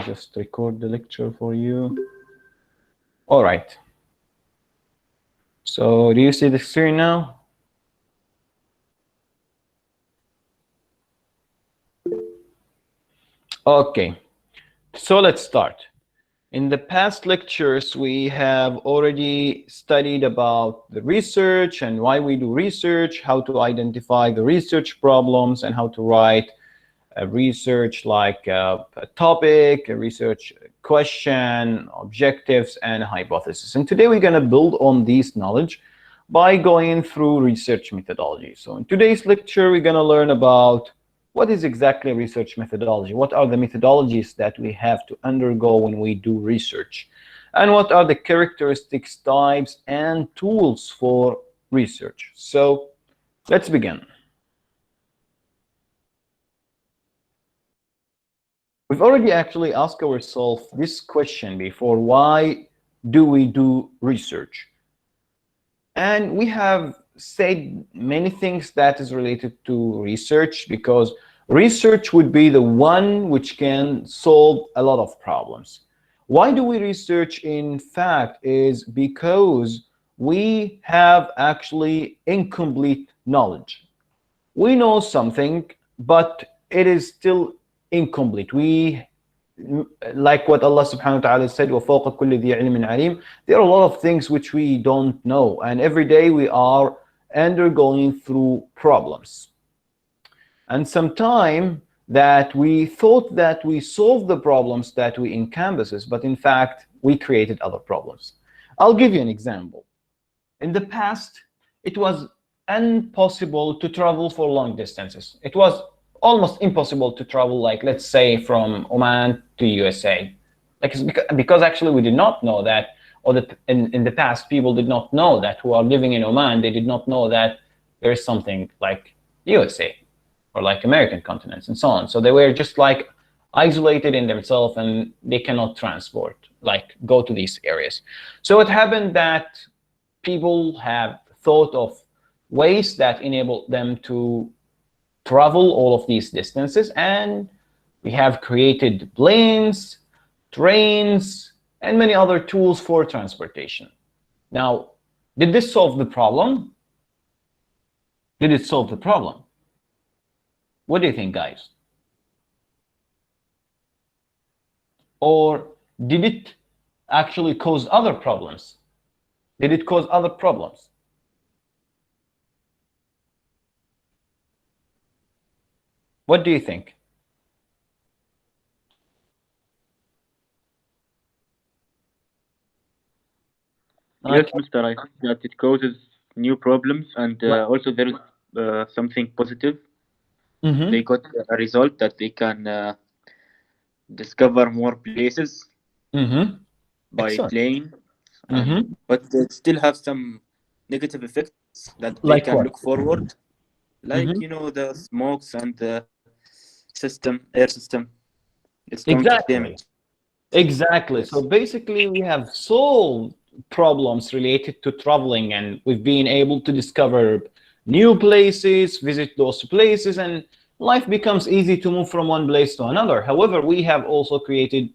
just record the lecture for you. All right. So do you see the screen now? Okay, so let's start. In the past lectures, we have already studied about the research and why we do research, how to identify the research problems, and how to write a research like a topic, a research question, objectives, and a hypothesis. And today we're going to build on this knowledge by going through research methodology. So in today's lecture, we're going to learn about what is exactly research methodology, what are the methodologies that we have to undergo when we do research, and what are the characteristics, types, and tools for research. So let's begin. We've already actually asked ourselves this question before: why do we do research? And we have said many things that is related to research, because research would be the one which can solve a lot of problems. Why do we research? In fact, is because we have actually incomplete knowledge. We know something, but it is still incomplete. We, like what Allah subhanahu wa ta'ala said, وَفَوْقَ كُلِّ ذِي عِلْمٍ عَلِيمٍ, there are a lot of things which we don't know, and every day we are undergoing through problems. And sometime that we thought that we solved the problems that we encompasses, but in fact we created other problems. I'll give you an example. In the past, it was impossible to travel for long distances. It was almost impossible to travel, like, let's say, from Oman to USA. Like, because actually we did not know that, or that in the past people did not know that, who are living in Oman, they did not know that there is something like USA or like American continents and so on. So they were just like isolated in themselves, and they cannot transport, like go to these areas. So it happened that people have thought of ways that enable them to travel all of these distances, and we have created planes, trains, and many other tools for transportation. Now, did this solve the problem? Did it solve the problem? What do you think, guys? Or did it actually cause other problems? Did it cause other problems? What do you think? Yes, Mr. I think that it causes new problems, and also there is something positive. They got a result that they can discover more places by Excellent. plane, but they still have some negative effects that they Like can what? look forward, like the smokes and the air system. It's going to Exactly. damage. Exactly. Yes. So basically, we have solved problems related to traveling, and we've been able to discover new places, visit those places, and life becomes easy to move from one place to another. However, we have also created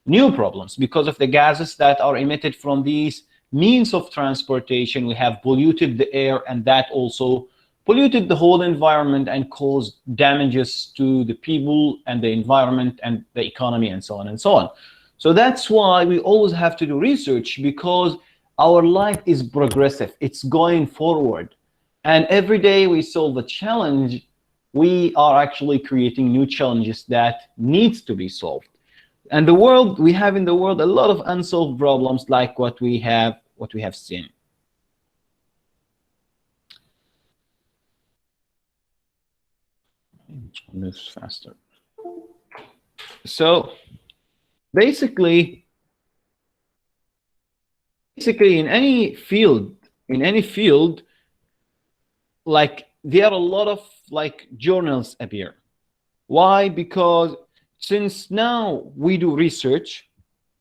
new problems because of the gases that are emitted from these means of transportation. We have polluted the air, and that also polluted the whole environment and caused damages to the people and the environment and the economy and so on and so on. So that's why we always have to do research, because our life is progressive. It's going forward. And every day we solve a challenge, we are actually creating new challenges that needs to be solved. And the world, we have in the world a lot of unsolved problems, like what we have seen. Moves faster. So basically in any field, like there are a lot of like journals appear. Why? Because since now we do research,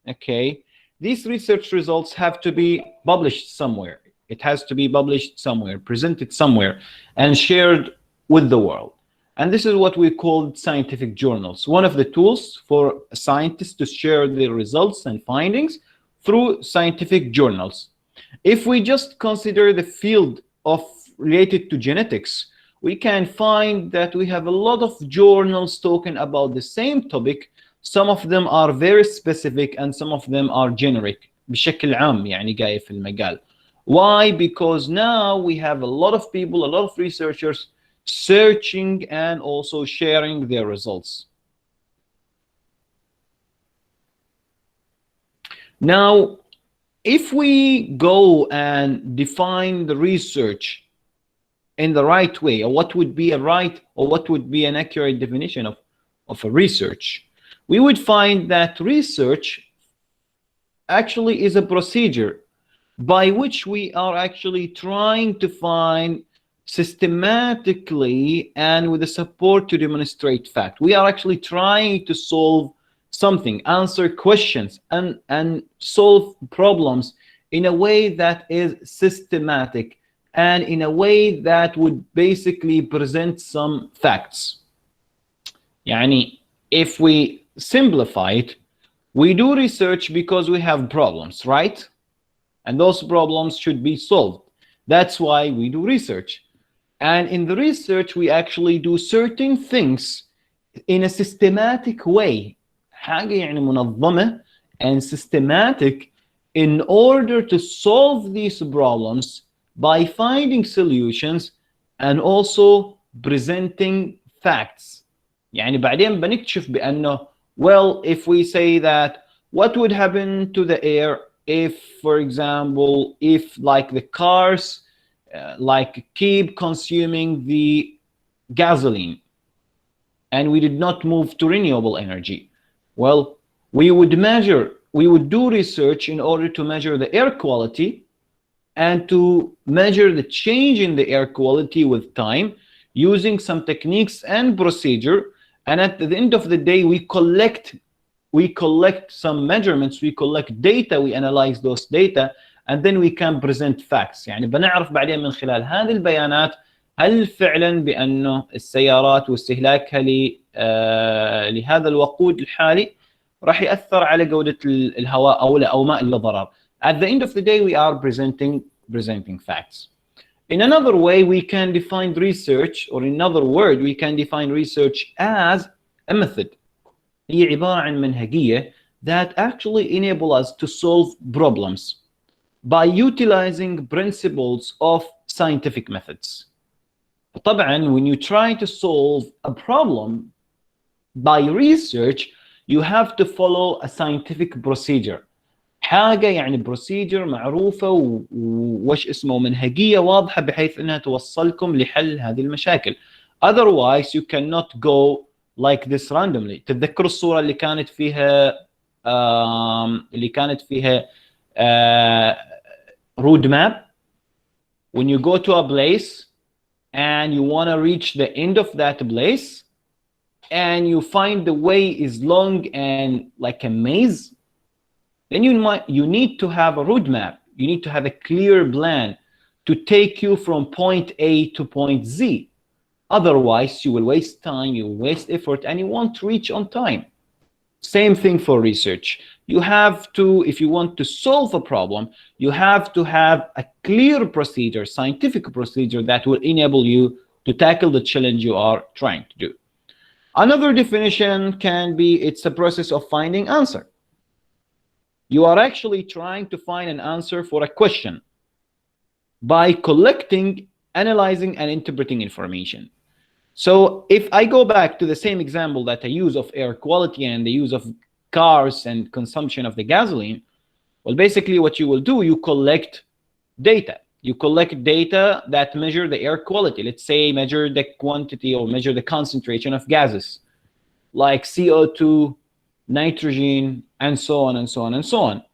okay, these research results have to be published somewhere. It has to be published somewhere, presented somewhere, and shared with the world. And this is what we call scientific journals, one of the tools for scientists to share their results and findings through scientific journals. If we just consider the field of related to genetics, we can find that we have a lot of journals talking about the same topic. Some of them are very specific and some of them are generic بشكل عام يعني جاي في المجال. Why? Because now we have a lot of people, a lot of researchers searching and also sharing their results. Now, if we go and define the research in the right way, or what would be a right or what would be an accurate definition of a research, we would find that research actually is a procedure by which we are actually trying to find systematically and with the support to demonstrate fact. We are actually trying to solve something, answer questions, and solve problems in a way that is systematic and in a way that would basically present some facts. Yani, if we simplify it, we do research because we have problems, right? And those problems should be solved. That's why we do research. And in the research, we actually do certain things in a systematic way. حاجة يعني منظمة and systematic in order to solve these problems by finding solutions and also presenting facts. يعني بعدين بنكتشف بأنه, well, if we say that what would happen to the air if, for example, if like the cars like keep consuming the gasoline and we did not move to renewable energy, well, we would do research in order to measure the air quality and to measure the change in the air quality with time using some techniques and procedure. And at the end of the day, we collect some measurements, we collect data, we analyze those data, and then we can present facts. يعني بنعرف بعدين من خلال هذه البيانات هل فعلا بأنه السيارات واستهلاكها لهذا الوقود الحالي راح يأثر على جودة الهواء أو لا أو ما إلا ضرر. At the end of the day, we are presenting facts. In another way, we can define research, or in another word, we can define research as a method. هي عبارة عن منهجية that actually enable us to solve problems by utilizing principles of scientific methods. طبعا, when you try to solve a problem by research, you have to follow a scientific procedure. حاجة يعني procedure معروفة وش اسمه منهجية واضحة بحيث انها توصلكم لحل هذه المشاكل. Otherwise, you cannot go like this randomly. تتذكروا الصورة اللي كانت فيها road map? When you go to a place and you want to reach the end of that place and you find the way is long and like a maze, then you need to have a road map. You need to have a clear plan to take you from point A to point Z. Otherwise, you will waste time, you will waste effort, and you won't reach on time. Same thing for research. You have to, if you want to solve a problem, you have to have a clear procedure, scientific procedure that will enable you to tackle the challenge you are trying to do. Another definition can be it's a process of finding answer. You are actually trying to find an answer for a question by collecting, analyzing, and interpreting information. So if I go back to the same example that I use of air quality and the use of cars and consumption of the gasoline, well, basically what you will do, you collect data. You collect data that measure the air quality. Let's say measure the quantity or measure the concentration of gases like CO2, nitrogen, and so on and so on and so on.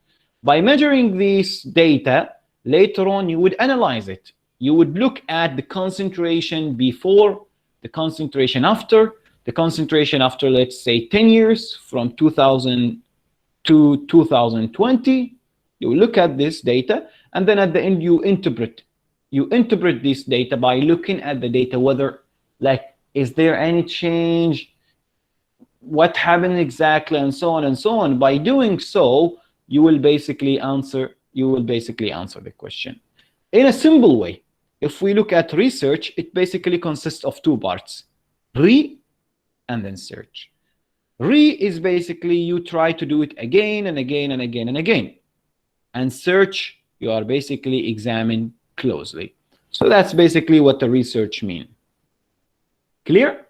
By measuring this data, later on you would analyze it. You would look at the concentration before, the concentration after, let's say 10 years from 2000 to 2020. You look at this data, and then at the end you interpret this data by looking at the data, whether like Is there any change? What happened exactly? And so on and so on. By doing so, you will basically answer the question. In a simple way, if we look at research, it basically consists of two parts: re and then search. Re is basically you try to do it again and again and again and again. And search, you are basically examine closely. So that's basically what the research mean. Clear?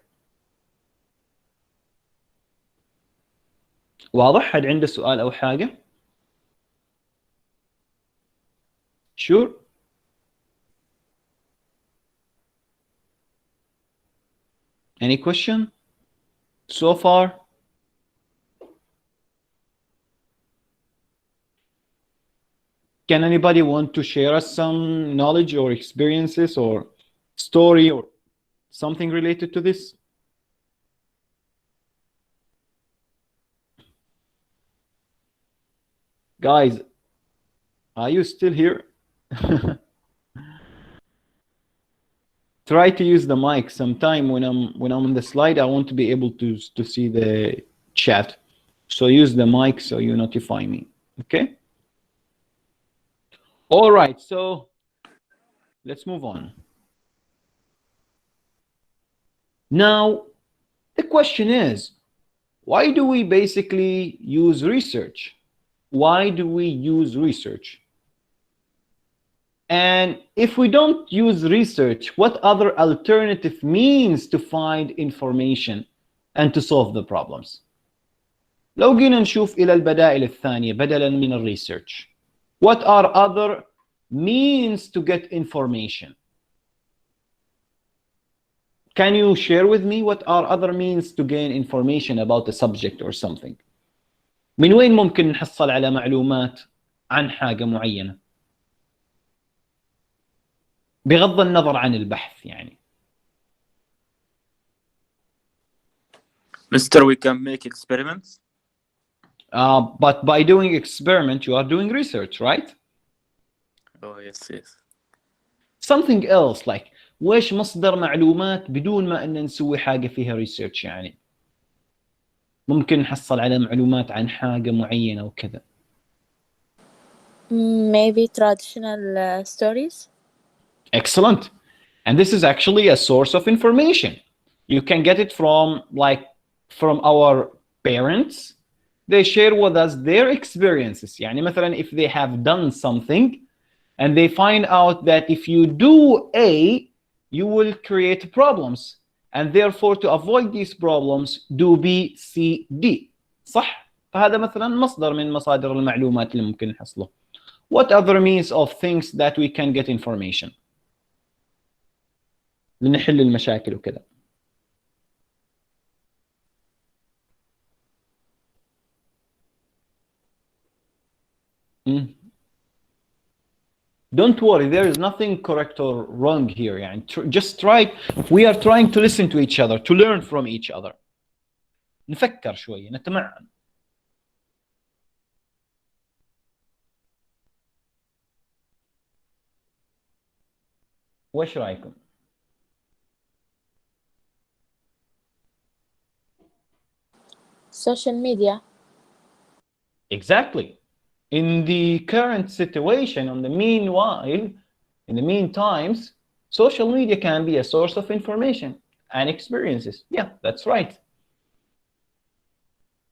واضح؟ حد عنده سؤال أو حاجة؟ Sure? Any question so far? Can anybody want to share us some knowledge or experiences or story or something related to this? Guys, are you still here? Try to use the mic. Sometime when I'm on the slide, I want to be able to see the chat. So use the mic so you notify me. Okay? All right, so let's move on. Now, the question is, why do we basically use research? Why do we use research? And if we don't use research, what other alternative means to find information and to solve the problems? لو جينا نشوف إلى البدائل الثانية بدلاً من الريسيرش. What are other means to get information? Can you share with me what are other means to gain information about a subject or something? من وين ممكن نحصل على معلومات عن حاجة معينة؟ بغض النظر عن البحث يعني. Mister, we can make experiments. But by doing experiment, you are doing research, right? Oh, yes, yes. Something else like ويش مصدر معلومات بدون ما أن نسوي حاجة فيها research يعني. ممكن نحصل على معلومات عن حاجة معينة وكذا. Maybe traditional stories. Excellent. And this is actually a source of information. You can get it from our parents. They share with us their experiences. يعني مثلا if they have done something and they find out that if you do A, you will create problems. And therefore to avoid these problems, do B, C, D. صح؟ فهذا مثلا مصدر من مصادر المعلومات اللي ممكن نحصله. What other means of things that we can get information؟ لنحل المشاكل وكذا. Don't worry, there is nothing correct or wrong here. يعني just try. We are trying to listen to each other, to learn from each other. نفكر شوية، نتمعن. وش رأيكم؟ Social media. Exactly. In the current situation, in the meantimes, social media can be a source of information and experiences. Yeah, that's right.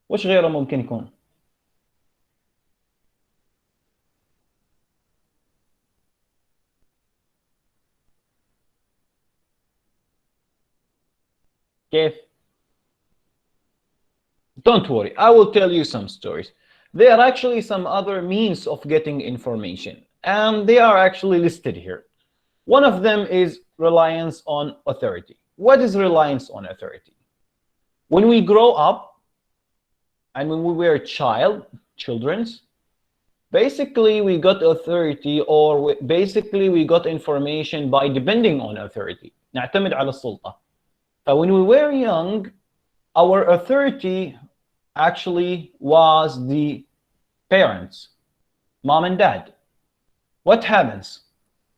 وش غيره ممكن يكون؟ كيف؟ Don't worry, I will tell you some stories. There are actually some other means of getting information, and they are actually listed here. One of them is reliance on authority. What is reliance on authority? When we grow up, and when we were children, basically we got authority, or basically we got information by depending on authority. نعتمد على السلطة. So when we were young, our authority actually was the parents, mom and dad. What happens?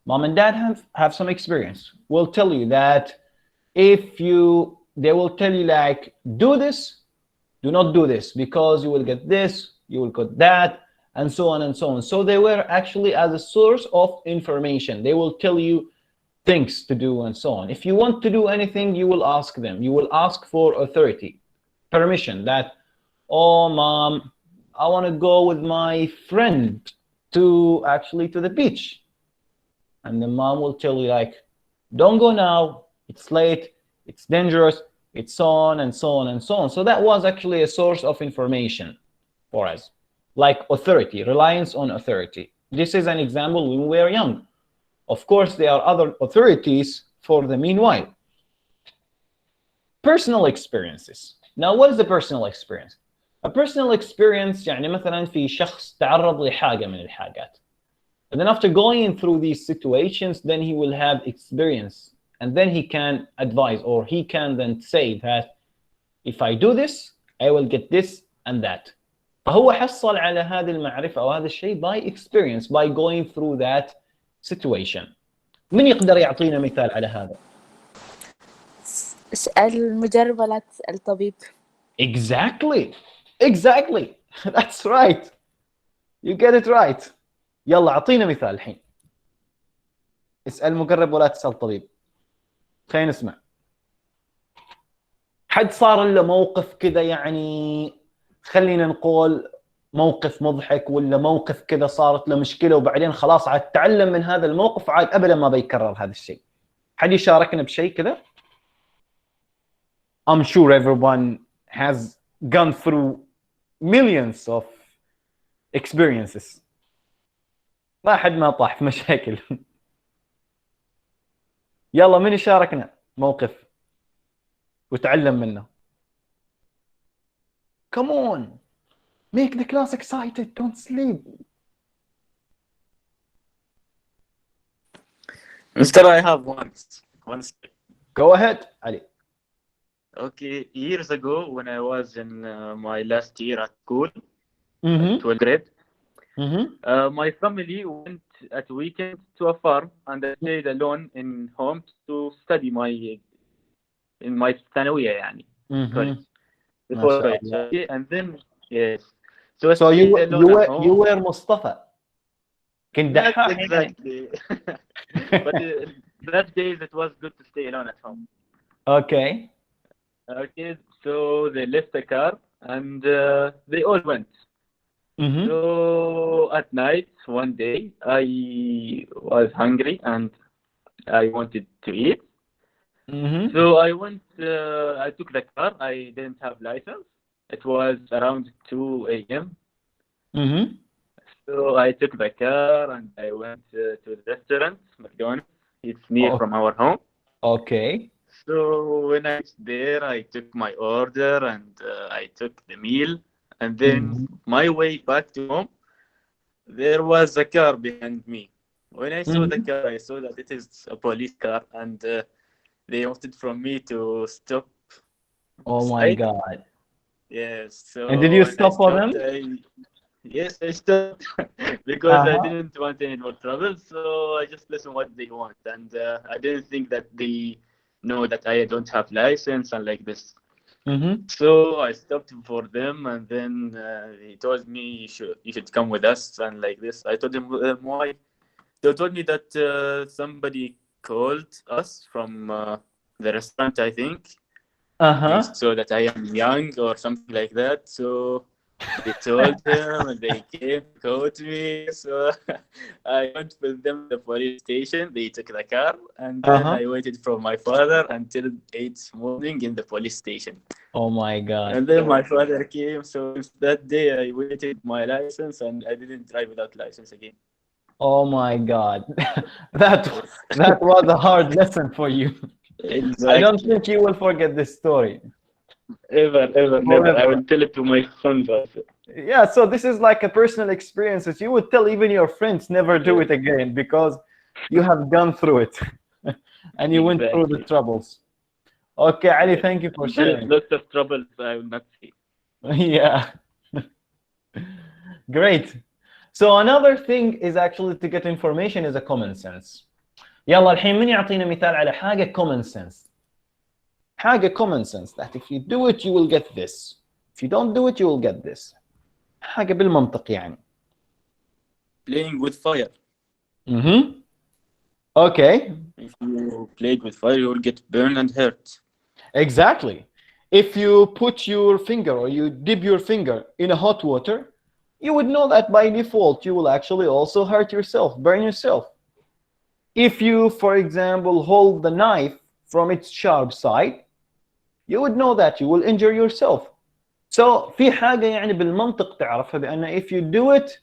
Mom and dad have some experience. Will tell you that they will tell you like, do this, do not do this, because you will get this, you will get that, and so on and so on. So they were actually as a source of information. They will tell you things to do and so on. If you want to do anything, you will ask them. You will ask for authority, permission, that, oh mom, I want to go with my friend to the beach. And the mom will tell you like, don't go now, it's late, it's dangerous, it's so on and so on and so on. So that was actually a source of information for us, like authority, reliance on authority. This is an example when we were young. Of course, there are other authorities for the meanwhile. Personal experiences. Now, what is the personal experience? A personal experience يعني مثلا في شخص تعرض لحاجة من الحاجات. And then after going through these situations, then he will have experience. And then he can advise, or he can then say that if I do this, I will get this and that. فهو حصل على هذه المعرفة أو هذا الشيء by experience, by going through that situation. من يقدر يعطينا مثال على هذا؟ اسأل المجرب ولا تسأل طبيب. Exactly. That's right. You get it right. يلا أعطينا مثال الحين. اسأل مقرب ولا تسأل طبيب. خلينا نسمع. حد صار له موقف كذا يعني خلينا نقول موقف مضحك ولا موقف كذا صارت له مشكلة وبعدين خلاص عاد تعلم من هذا الموقف عاد أبدا ما بيكرر هذا الشيء. حد يشاركنا بشيء كذا؟ I'm sure everyone has gone through millions of experiences. ما حد ما طاح في مشاكل. يلا من يشاركنا موقف وتعلم منه. Come on, make the class excited, don't sleep. Mister, I have one. Go ahead, Ali. Okay, years ago when I was in my last year at school, 12th grade, my family went at weekend to a farm and I stayed alone in home to study in my ثانوية يعني. Before college. Okay, and then yes. So you were Mustafa. Not exactly. But that days it was good to stay alone at home. Okay. Okay, so they left the car and they all went. So at night, one day, I was hungry and I wanted to eat. So I went, I took the car. I didn't have license. It was around 2 a.m. So I took the car and I went to the restaurant, McDonald's. It's near from our home. Okay. So when I was there, I took my order and I took the meal. And then my way back to home, there was a car behind me. When I saw the car, I saw that it is a police car and they wanted from me to stop. Oh my God. Yes. So and did you stop for them? Yes, I stopped because I didn't want any more trouble. So I just listened what they want. And I didn't think that they know that I don't have license and like this. So I stopped for them, and then he told me you should come with us and like this. I told him why. They told me that somebody called us from the restaurant, I think. They saw that I am young or something like that. So they told him and they came to court me. So I went with them to the police station. They took the car and then I waited for my father until 8 morning in the police station. Oh my God. And then my father came. So since that day I waited my license and I didn't drive without license again. Oh my God. that was a hard lesson for you. Exactly. I don't think you will forget this story. Ever, never. I will tell it to my sons also. Yeah, so this is like a personal experience that you would tell even your friends never do it again because you have gone through it and you went through the troubles. Okay, Ali, thank you for sharing. Lots of troubles I will not see. Yeah. Great. So another thing is actually to get information is a common sense. يلا الحين من يعطينا مثال على حاجة common sense. حاجة common sense that if you do it you will get this, if you don't do it you will get this. حاجة بالمنطق يعني. Playing with fire. Okay. If you played with fire, you will get burned and hurt. Exactly. If you put your finger or you dip your finger in a hot water, you would know that by default you will actually also hurt yourself, burn yourself. If you, for example, hold the knife from its sharp side, you would know that you will injure yourself. So في حاجة يعني بالمنطق تعرفها بأن if you do it,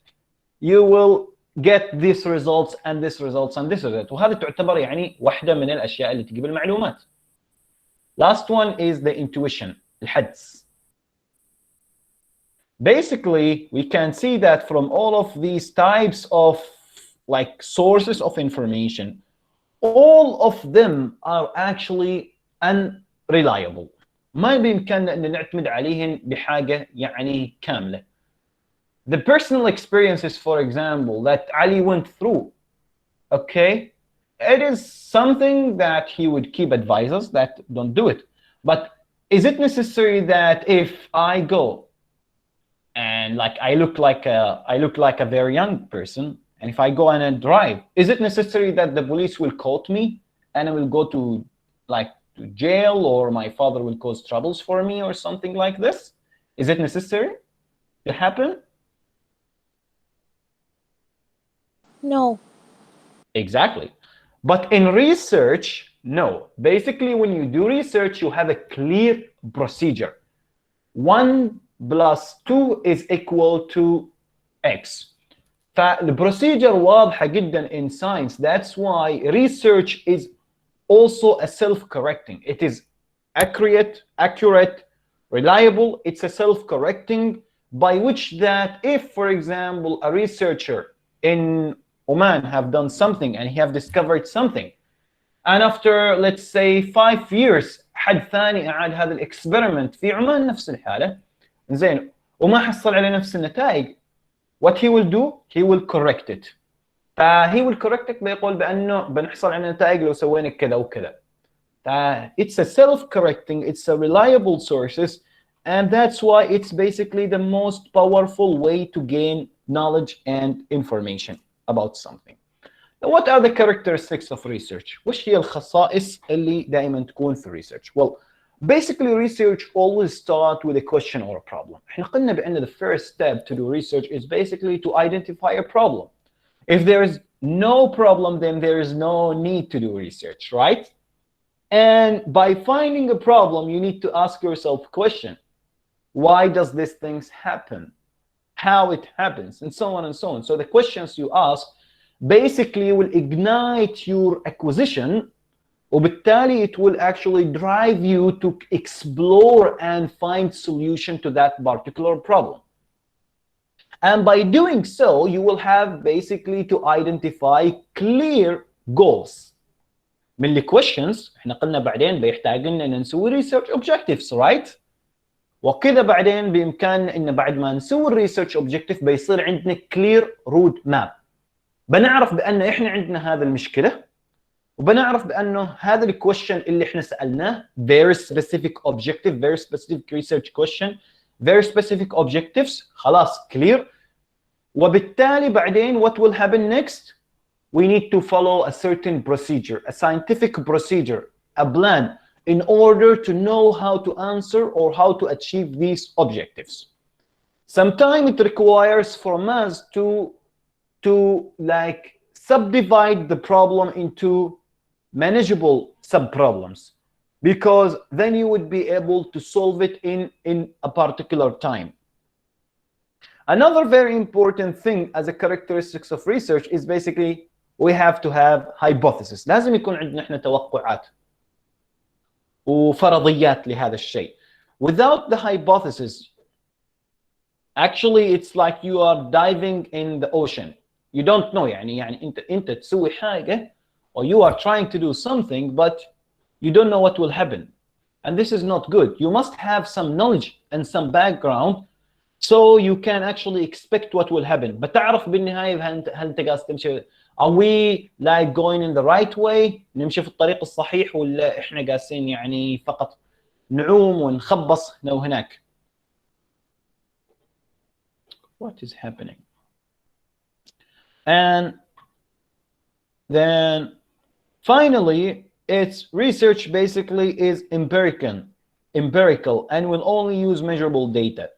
you will get these results and this results and this result. وهذا تعتبر يعني واحدة من الأشياء اللي تجيب المعلومات. Last one is the intuition, الحدس. Basically, we can see that from all of these types of like sources of information, all of them are actually unreliable. ما بإمكاننا أن نعتمد عليهن بحاجة يعني كاملة. The personal experiences, for example, that Ali went through, okay, it is something that he would keep advices that don't do it. But is it necessary that if I go and like I look like a very young person, and if I go and I drive, is it necessary that the police will quote me and I will go to like to jail, or my father will cause troubles for me or something like this? Is it necessary to happen? No. Exactly. But in research, no. Basically, when you do research, you have a clear procedure. 1 + 2 is equal to X. فالبروسيجر واضحة جدا in science. That's why research is also a self-correcting. It is accurate, reliable. It's a self-correcting, by which that if, for example, a researcher in Oman have done something and he have discovered something, and after let's say 5 years حد ثاني أعاد هذا الإكسبيرمنت في عمان نفس الحالة زين وما حصل على نفس النتائج, what he will do, he will correct it. فهي will correct it بيقول بأنه بنحصل على نتائج لو سوينا كذا وكذا. It's a self-correcting, it's a reliable sources, and that's why it's basically the most powerful way to gain knowledge and information about something. Now, what are the characteristics of research? وش هي الخصائص اللي دائما تكون في research? Well, basically research always start with a question or a problem. احنا قلنا بأن the first step to do research is basically to identify a problem. If there is no problem, then there is no need to do research, right? And by finding a problem, you need to ask yourself a question. Why does these things happen? How it happens, and so on and so on. So the questions you ask basically will ignite your acquisition, وبالتالي it will actually drive you to explore and find solution to that particular problem. And by doing so, you will have basically to identify clear goals. من الكويشنز احنا قلنا بعدين بيحتاج لنا ان نسوي research objectives, right? وكذا بعدين بامكاننا ان بعد ما نسوي الريسيرش اوبجكتيف بيصير عندنا كلير رود ماب. بنعرف بان احنا عندنا هذا المشكله, وبنعرف بانه هذا الكويشن اللي احنا سالناه very specific objective, very specific research question, very specific objectives, خلاص clear. وبالتالي بعدين what will happen next? We need to follow a certain procedure, a scientific procedure, a plan, in order to know how to answer or how to achieve these objectives. Sometimes it requires from us to like subdivide the problem into manageable sub-problems, because then you would be able to solve it in a particular time. Another very important thing as a characteristics of research is basically we have to have hypothesis. لازم يكون عندنا احنا توقعات وفرضيات لهذا الشيء. Without the hypothesis, actually it's like you are diving in the ocean. You don't know, يعني انت تسوي حاجة, or you are trying to do something, but you don't know what will happen. And this is not good. You must have some knowledge and some background so you can actually expect what will happen. بتعرف بالنهاية هل انت قاعد تمشي, are we like going in the right way, نمشي في الطريق الصحيح, ولا احنا قاسين يعني فقط نعوم ونخبص هنا وهناك. What is happening? And then finally, its research basically is empirical and will only use measurable data.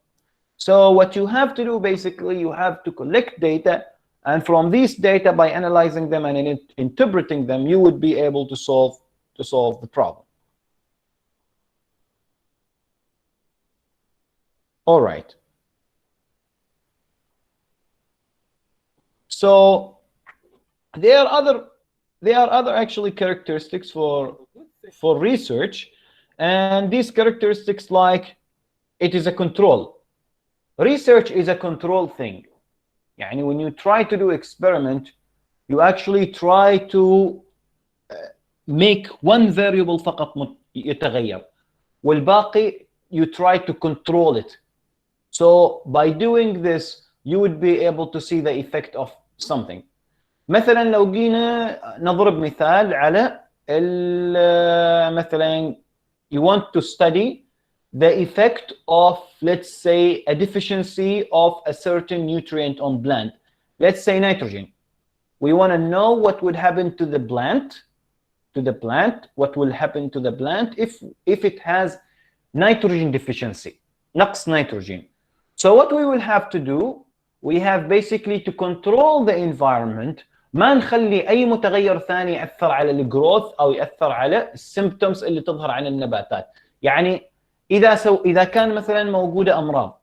So what you have to do basically, you have to collect data, and from these data, by analyzing them and interpreting them, you would be able to solve the problem. All right. So there are other actually characteristics for research, and these characteristics, like it is a control. Research is a control thing. يعني when you try to do experiment, you actually try to make one variable فقط يتغير والباقي you try to control it. So by doing this, you would be able to see the effect of something. مثلا لو جينا نضرب مثال على مثلا you want to study the effect of, let's say, a deficiency of a certain nutrient on plant. Let's say nitrogen. We want to know what would happen to the plant, what will happen to the plant if it has nitrogen deficiency, نقص nitrogen. So what we will have to do, we have basically to control the environment. ما نخلي أي متغير ثاني يأثر على الجروث أو يأثر على السيمبتومز اللي تظهر عن النباتات. يعني إذا كان مثلا موجودة أمراض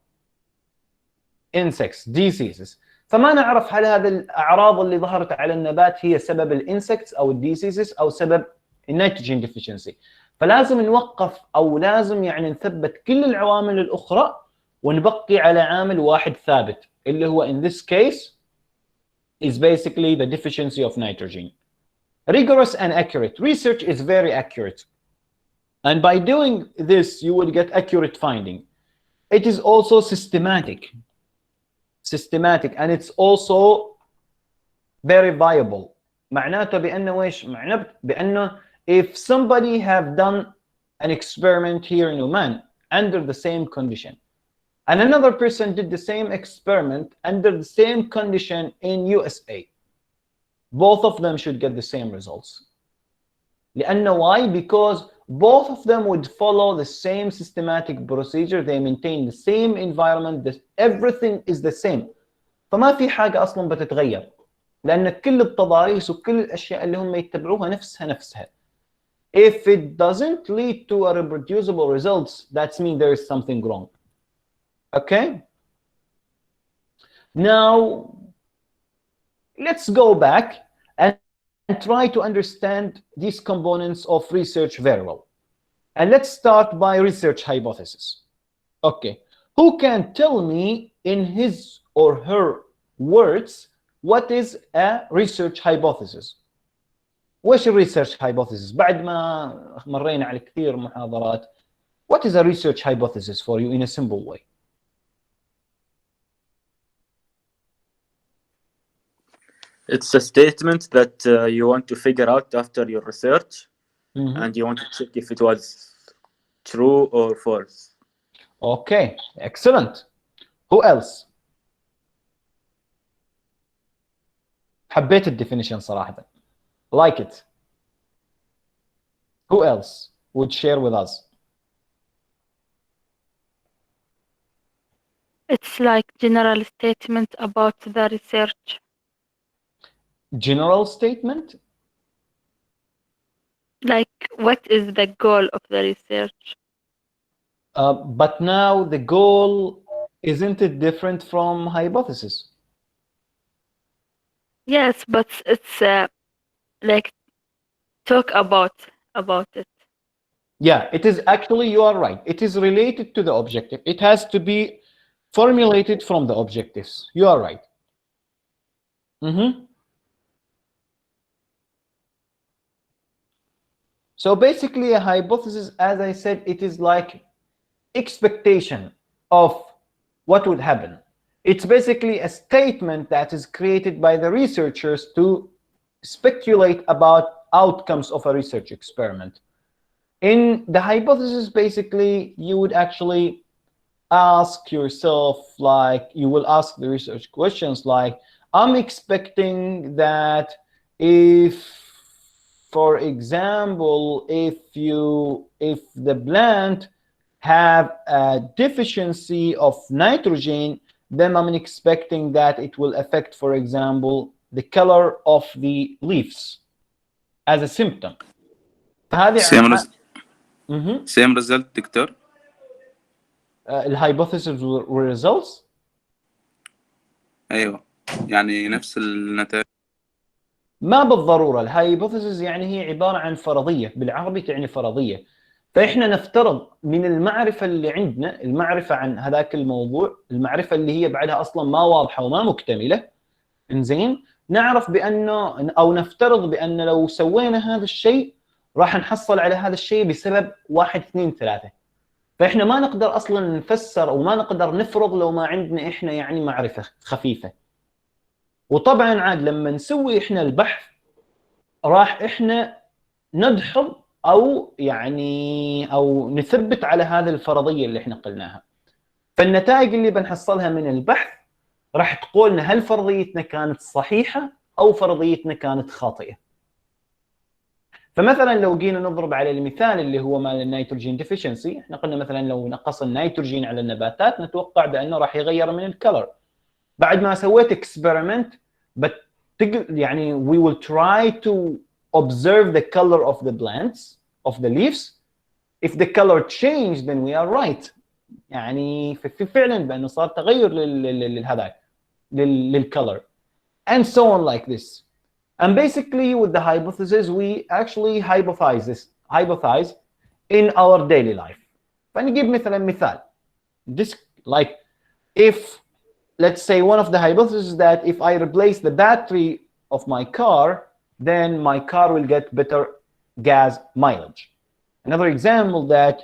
insects diseases، فما نعرف هل هذه الأعراض اللي ظهرت على النبات هي سبب الانسكتس أو الديسيزز أو سبب النيتروجين ديفيشنسي. فلازم نوقف أو لازم يعني نثبت كل العوامل الأخرى ونبقي على عامل واحد ثابت اللي هو in this case is basically the deficiency of nitrogen. Rigorous and accurate. Research is very accurate. And by doing this, you will get accurate finding. It is also systematic, and it's also very viable. معناته بأنه إيش؟ معناته بأنه if somebody have done an experiment here in Oman under the same condition, and another person did the same experiment under the same condition in USA, both of them should get the same results. لأنه why? Because both of them would follow the same systematic procedure, they maintain the same environment, everything is the same. فما في حاجة أصلا بتتغير لأن كل التضاريس وكل الأشياء اللي هم يتبعوها نفسها. If it doesn't lead to a reproducible results, that means there is something wrong. Okay? Now, let's go back and try to understand these components of research very well. And let's start by research hypothesis. Okay, who can tell me in his or her words what is a research hypothesis? وش research hypothesis؟ بعد ما مرينا على كثير محاضرات. What is a research hypothesis for you in a simple way? It's a statement that you want to figure out after your research, and you want to check if it was true or false. Okay, excellent. Who else? حبيت الديفينيشن صراحة. Like it. Who else would share with us? It's like general statement about the research. General statement? Like, what is the goal of the research? But now the goal, isn't it different from hypothesis? Yes, but it's like talk about it. Yeah, it is actually, you are right. It is related to the objective. It has to be formulated from the objectives. You are right. So basically a hypothesis, as I said, it is like expectation of what would happen. It's basically a statement that is created by the researchers to speculate about outcomes of a research experiment. In the hypothesis, basically, you would actually ask yourself, like, you will ask the research questions like, I'm expecting that if, for example, if the plant have a deficiency of nitrogen, then I'm expecting that it will affect, for example, the color of the leaves as a symptom. فهذه same result دكتور. الهايبوثيسز والريزلتس ايوه يعني نفس النتائج. ما بالضروره. الهايبوثيسز يعني هي عباره عن فرضيه، بالعربي تعني فرضيه. فاحنا نفترض من المعرفه اللي عندنا، المعرفه عن هذاك الموضوع، المعرفه اللي هي بعدها اصلا ما واضحه وما مكتمله، انزين، نعرف بانه او نفترض بان لو سوينا هذا الشيء راح نحصل على هذا الشيء بسبب 1 2 3. فاحنا ما نقدر اصلا نفسر او ما نقدر نفرض لو ما عندنا احنا يعني معرفه خفيفه. وطبعا عاد لما نسوي احنا البحث راح احنا ندحض او يعني او نثبت على هذه الفرضيه اللي احنا قلناها. فالنتائج اللي بنحصلها من البحث راح تقول لنا هل فرضيتنا كانت صحيحه او فرضيتنا كانت خاطئه. فمثلا لو جينا نضرب على المثال اللي هو مال النيتروجين ديفيشنسي، احنا قلنا مثلا لو نقص النيتروجين على النباتات نتوقع بانه راح يغير من الكلر. بعد ما سويت اكسبيرمنت يعني we will try to observe the color of the plants of the leaves. if the color changed then we are right. يعني في فعلا بانه صار تغير للهذاك للcolor and so on like this. And basically with the hypothesis we actually hypothesize in our daily life. فنجيب مثال this like if let's say one of the hypotheses that if I replace the battery of my car then my car will get better gas mileage. Another example that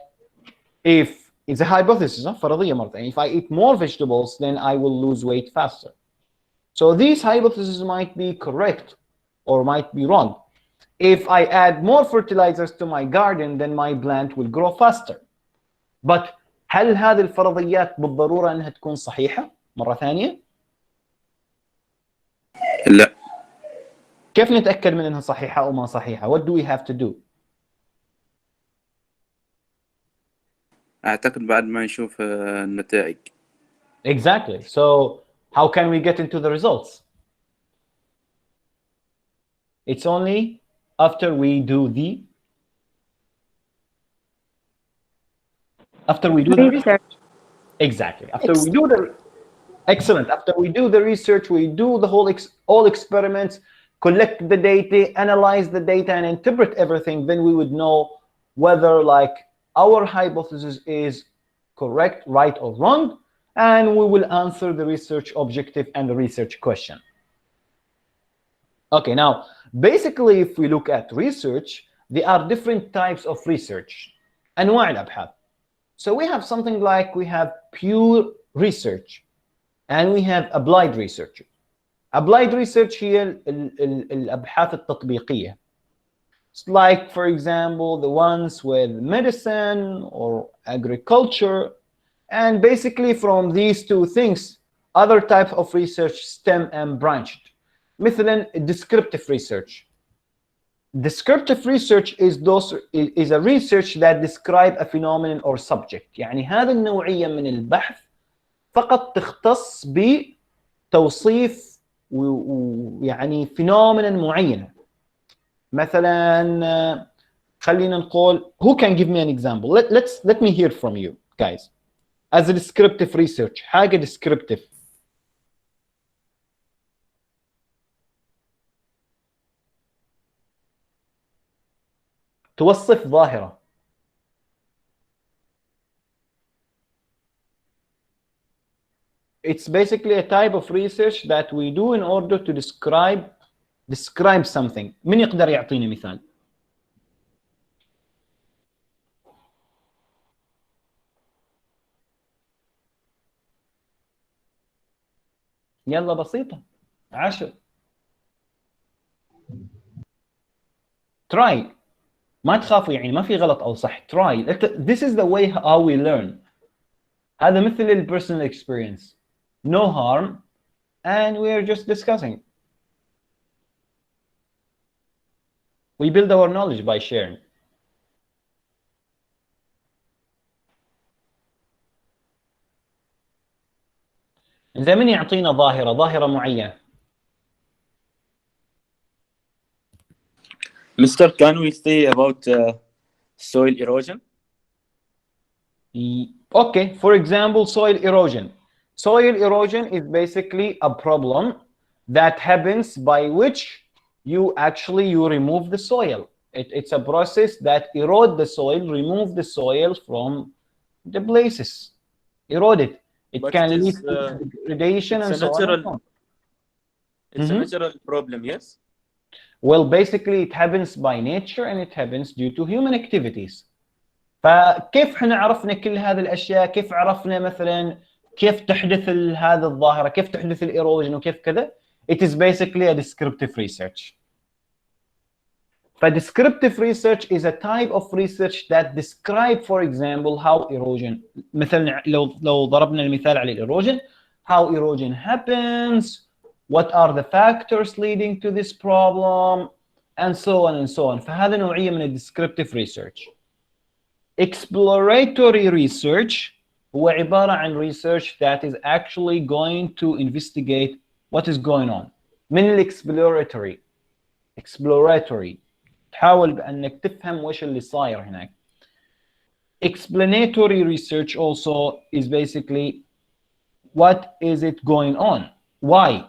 if it's a hypothesis فرضية مرة ثانية, if I eat more vegetables then I will lose weight faster. So these hypotheses might be correct or might be wrong. If I add more fertilizers to my garden then my plant will grow faster. But هل هذه الفرضيات بالضرورة أنها تكون صحيحة مرة ثانية؟ لا. كيف نتأكد من أنها صحيحة أو ما صحيحة؟ What do we have to do? اعتقد بعد ما نشوف النتائج. Exactly. So how can we get into the results? It's only after we do the research. Exactly. After we do the research, we do the all experiments, collect the data, analyze the data, and interpret everything. Then we would know whether like our hypothesis is correct, right, or wrong, and we will answer the research objective and the research question. Okay, now basically if we look at research, there are different types of research. أنواع الأبحاث. So we have something like we have pure research and we have applied research. Applied research هي الأبحاث التطبيقية. It's like, for example, the ones with medicine or agriculture. And basically from these two things, other types of research stem and branched. مثلا descriptive research. Descriptive research is a research that describe a phenomenon or subject. يعني هذه النوعية من البحث فقط تختص بتوصيف يعني phenomenon معينة. مثلا خلينا نقول, who can give me an example? Let me hear from you guys. As a descriptive research, حاجة descriptive. توصف ظاهرة. It's basically a type of research that we do in order to describe something. من يقدر يعطيني مثال؟ يلا بسيطة. 10. Try. ما تخافوا يعني ما في غلط أو صح. try. This is the way how we learn. هذا مثل ال personal experience. No harm and we are just discussing. We build our knowledge by sharing. إذا من يعطينا ظاهرة معينة. Mr. Can we say about soil erosion? Okay, for example, soil erosion. Soil erosion is basically a problem that happens by which you remove the soil. It's a process that erode the soil, remove the soil from the places, erode it. It can lead to degradation and so on. It's a natural problem, yes? Well, basically it happens by nature and it happens due to human activities. فكيف احنا عرفنا كل هذه الاشياء؟ كيف عرفنا مثلا كيف تحدث هذه الظاهره؟ كيف تحدث الايروجن وكيف كذا؟ It is basically a descriptive research. فdescriptive research is a type of research that describe, for example, how erosion. مثلا لو ضربنا المثال على الايروجن, how erosion happens, what are the factors leading to this problem, and so on and so on. فهذا نوعيه من descriptive research. Exploratory research هو عبارة عن research that is actually going to investigate what is going on. من exploratory تحاول بأنك تفهم وش اللي صاير هناك. Explanatory research also is basically what is it going on, why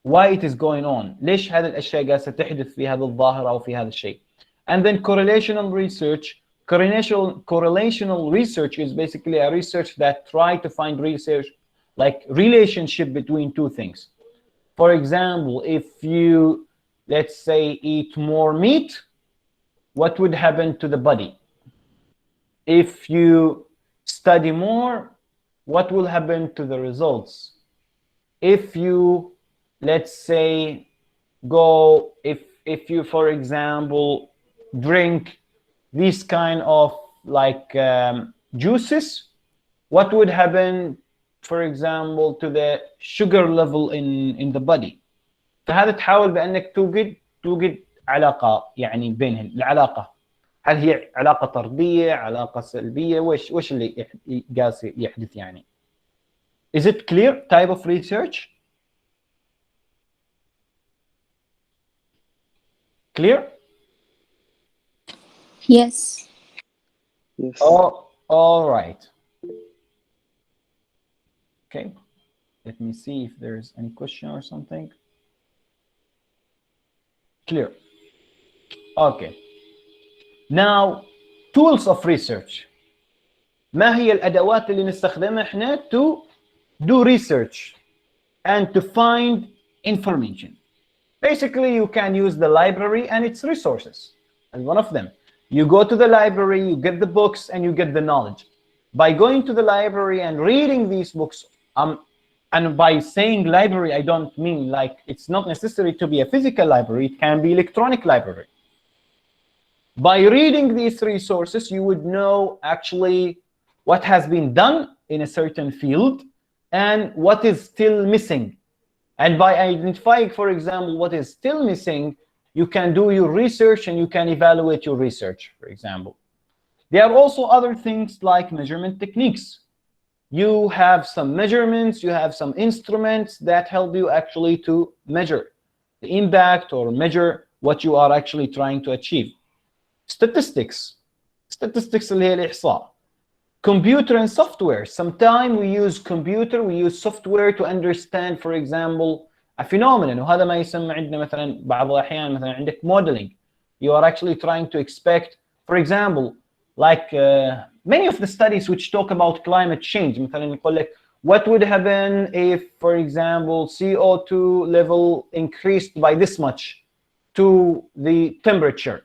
it is going on, ليش هذه الأشياء قاعدة تحدث في هذه الظاهرة أو في هذا الشيء. And then correlational research. Correlational research is basically a research that try to find relationship between two things. For example, if you, let's say, eat more meat, what would happen to the body? If you study more, what will happen to the results? If you, let's say, if you, for example, drink these kind of juices, what would happen, for example, to the sugar level in the body. فهذا تحاول بأنك توجد علاقة يعني بينهم. العلاقة هل هي علاقة طردية، علاقة سلبية، وش اللي قاس يحدث يعني. Is it clear type of research? Clear? Yes. Yes. Oh, all right. Okay. Let me see if there's any question or something. Clear. Okay. Now, tools of research. ما هي الأدوات اللي نستخدمها احنا to do research and to find information? Basically, you can use the library and its resources as one of them. You go to the library, you get the books, and you get the knowledge. By going to the library and reading these books, and by saying library, I don't mean like it's not necessary to be a physical library, it can be electronic library. By reading these resources, you would know actually what has been done in a certain field and what is still missing. And by identifying, for example, what is still missing, you can do your research and you can evaluate your research, for example. There are also other things like measurement techniques. You have some measurements, you have some instruments that help you actually to measure the impact or measure what you are actually trying to achieve. Statistics اللي هي الإحصاء. Computer and software. Sometimes we use computer, we use software to understand, for example, a phenomenon. وهذا ما يسمى عندنا مثلا بعض الأحيان مثلا عندك modeling. You are actually trying to expect, for example, like many of the studies which talk about climate change. مثلا يقول لك what would happen if, for example, CO2 level increased by this much to the temperature.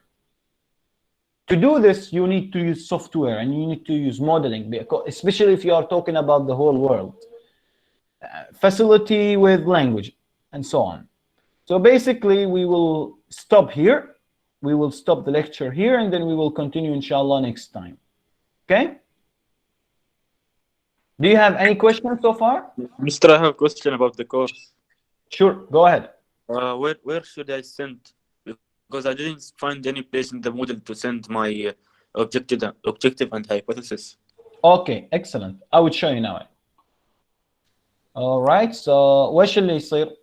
To do this, you need to use software and you need to use modeling, especially if you are talking about the whole world. Facility with language and so on. So basically, we will stop here. we will stop the lecture here and then we will continue inshallah next time. Okay? Do you have any questions so far? Mr. I have a question about the course. Sure, go ahead. Where should I send? Because I didn't find any place in the model to send my objective and hypothesis. Okay, excellent. I will show you now. All right, so وش اللي يصير؟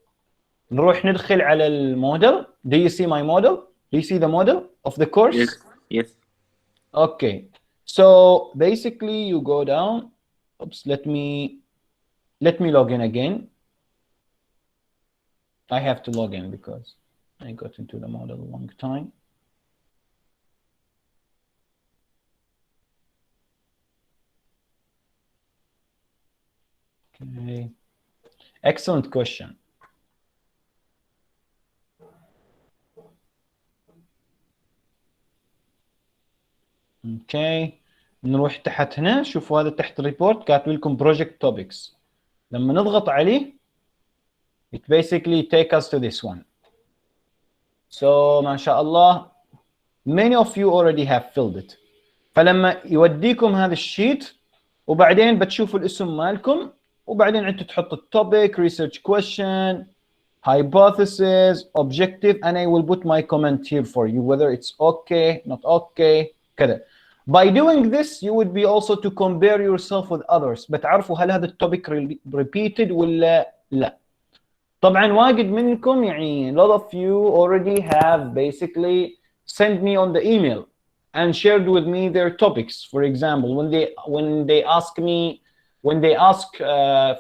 نروح ندخل على الموديل. Do you see my model? Do you see the model of the course? Yes. Yes. Okay, so basically you go down. Oops, let me log in again. I have to log in because I got into the model a long time. Okay, excellent question. اوكي نروح تحت هنا. شوفوا هذا تحت الريبورت كاتب لكم project topics. لما نضغط عليه it basically take us to this one. So ما شاء الله many of you already have filled it. فلما يوديكم هذا الشيت وبعدين بتشوفوا الاسم مالكم وبعدين انتوا تحطوا topic, research question, hypothesis, objective, and I will put my comment here for you whether it's okay, not okay, كذا. By doing this, you would be also to compare yourself with others. بتعرفوا هل هذا التوبيك repeated ولا لا. طبعا واجد منكم يعني a lot of you already have basically sent me on the email and shared with me their topics. For example, when they ask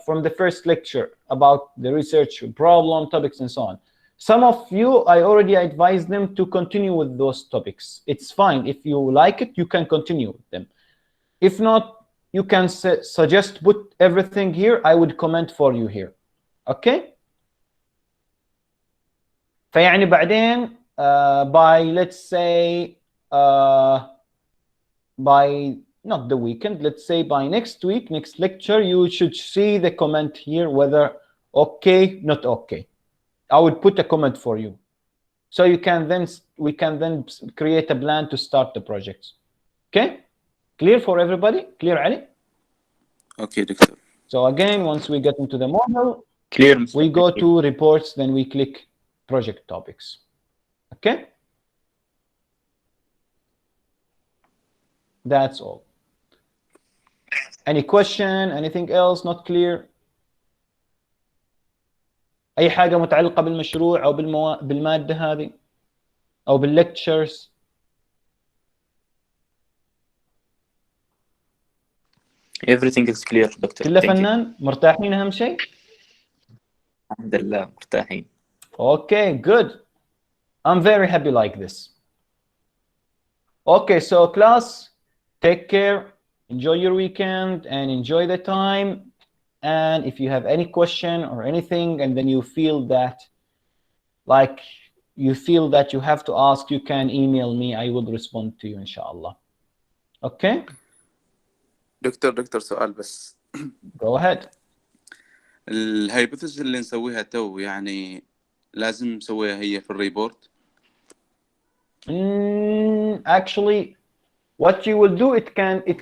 from the first lecture about the research problem topics and so on. Some of you, I already advised them to continue with those topics. It's fine. If you like it, you can continue with them. If not, you can suggest put everything here. I would comment for you here. Okay? فيعني بعدين by let's say by not the weekend, let's say by next week, next lecture, you should see the comment here whether okay, not okay. I would put a comment for you, so we can then create a plan to start the projects. Okay, clear for everybody? Clear, Ali? Okay, Doctor. So again, once we get into the model, Clear. we go to reports, then we click project topics. Okay, that's all. Any question? Anything else not clear? اي حاجه متعلقه بالمشروع او بالماده هذه او بالlectures. Everything is clear, Doctor. كله فنان. مرتاحين اهم شيء؟ الحمد لله مرتاحين. Okay, good. I'm very happy like this. Okay, so class, take care, enjoy your weekend and enjoy the time. And if you have any question or anything, and then you feel that you have to ask, you can email me. I will respond to you, inshallah. Okay? دكتور سؤال بس. Go ahead. الهايبوثيسز اللي نسويها تو يعني لازم نسويها هي في الريبورت؟ Actually, what you will do, it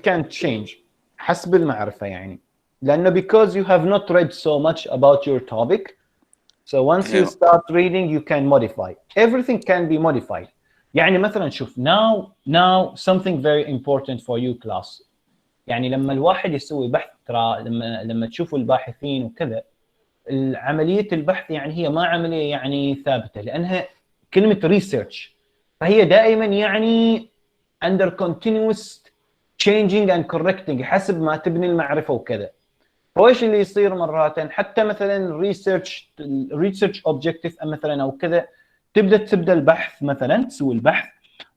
can change حسب المعرفة يعني. لأنه because you have not read so much about your topic, so once you start reading, you can modify. Everything can be modified. يعني مثلا شوف now something very important for you class. يعني لما الواحد يسوي بحث ترى لما تشوفوا الباحثين وكذا عملية البحث يعني هي ما عملية يعني ثابتة لأنها كلمة research فهي دائما يعني under continuous changing and correcting حسب ما تبني المعرفة وكذا. فايش اللي يصير مرات حتى مثلا research objective مثلا او كذا تبدا البحث مثلا تسوي البحث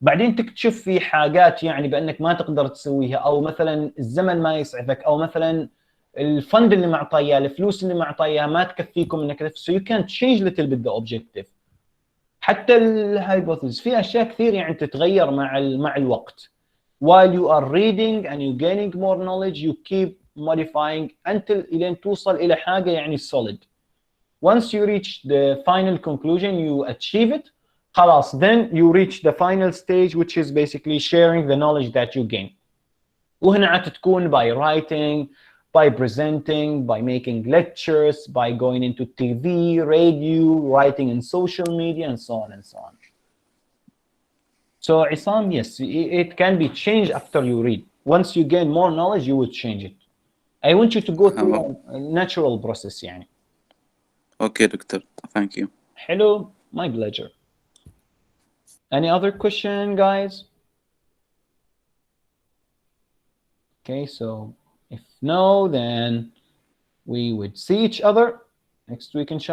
بعدين تكتشف في حاجات يعني بانك ما تقدر تسويها او مثلا الزمن ما يسعفك او مثلا الفند اللي معطيه الفلوس اللي معطيها ما تكفيكم انك so you can change little bit the objective. حتى الهايبوثيسز في اشياء كثير يعني تتغير مع الوقت. While you are reading and you gaining more knowledge, you keep modifying until إلين توصل إلى حاجة يعني solid. Once you reach the final conclusion, you achieve it. خلاص, then you reach the final stage, which is basically sharing the knowledge that you gain. وهنا عاد تكون by writing, by presenting, by making lectures, by going into TV, radio, writing in social media, and so on and so on. So Isam, yes, it can be changed after you read. Once you gain more knowledge, you would change it. I want you to go through a natural process يعني. Okay, doctor. Thank you. Hello, my pleasure. Any other question, guys? Okay, so if no, then we would see each other next week, inshallah.